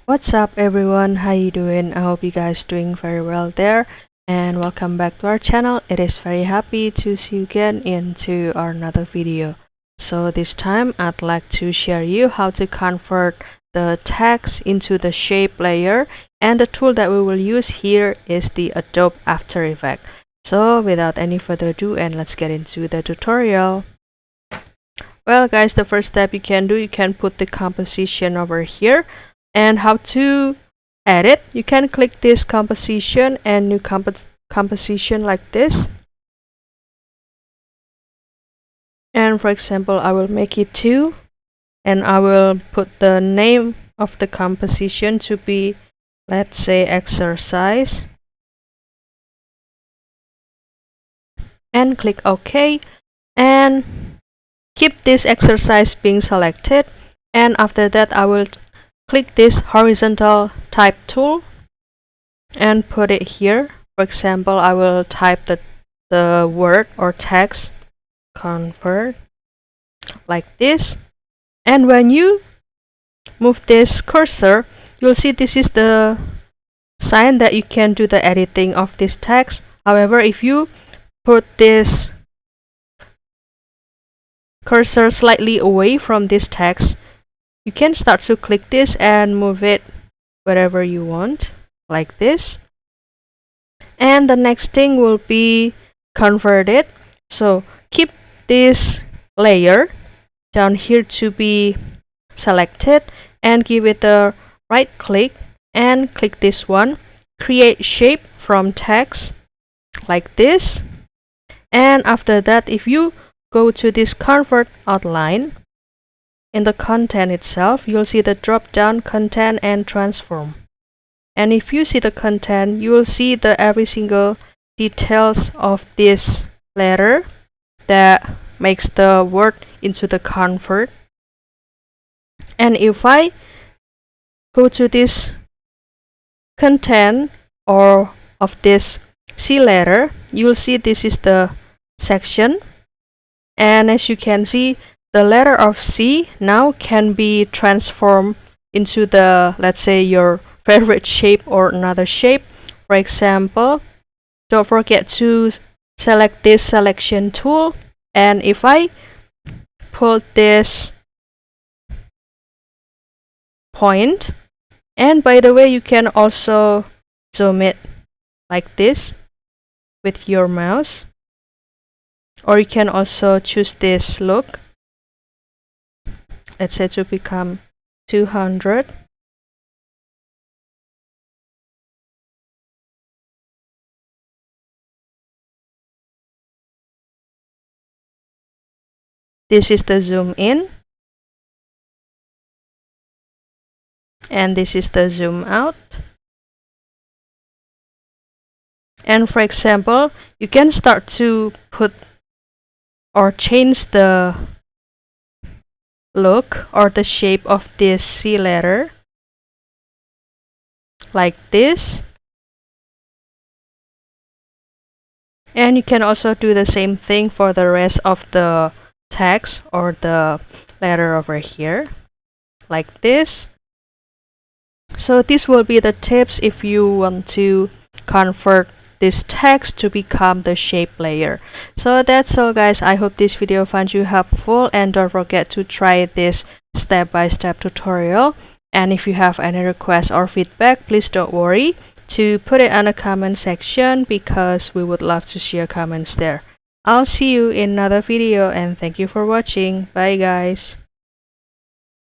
What's up everyone, how you doing? I hope you guys doing very well there, and welcome back to our channel. It is very happy to see you again into our another video. So this time I'd like to share you how to convert the text into the shape layer, and the tool that we will use here is the Adobe After Effects. So without any further ado, and let's get into the tutorial. Well guys, the first step you can do, you can put the composition over here. And how to edit, you can click this composition and new composition like this. And for example, I will make it 2, and I will put the name of the composition to be, let's say, exercise, and click OK, and keep this exercise being selected. And after that, I will click this horizontal type tool and put it here. For example, I will type the word or text convert like this. And when you move this cursor, you'll see this is the sign that you can do the editing of this text. However, if you put this cursor slightly away from this text, you can start to click this and move it wherever you want, like this. And the next thing will be converted. So keep this layer down here to be selected, and give it a right click and click this one, create shape from text, like this. And after that, if you go to this convert outline, in the content itself, you'll see the drop down content and transform. And if you see the content, you will see the every single details of this letter that makes the word into the convert. And if I go to this content or of this C letter, you'll see this is the section. And as you can see, the letter of C now can be transformed into the, let's say, your favorite shape or another shape. For example, don't forget to select this selection tool, and if I put this point, and by the way, you can also zoom it like this with your mouse, or you can also choose this look, let's say, to become 200. This is the zoom in, and this is the zoom out. And for example, you can start to put or change the look or the shape of this C letter like this. And you can also do the same thing for the rest of the text or the letter over here, like this. So this will be the tips if you want to convert this text to become the shape layer. So that's all guys, I hope this video found you helpful, and don't forget to try this step-by-step tutorial. And if you have any requests or feedback, please don't worry to put it on the comment section, because we would love to share comments there. I'll see you in another video, and thank you for watching. Bye guys.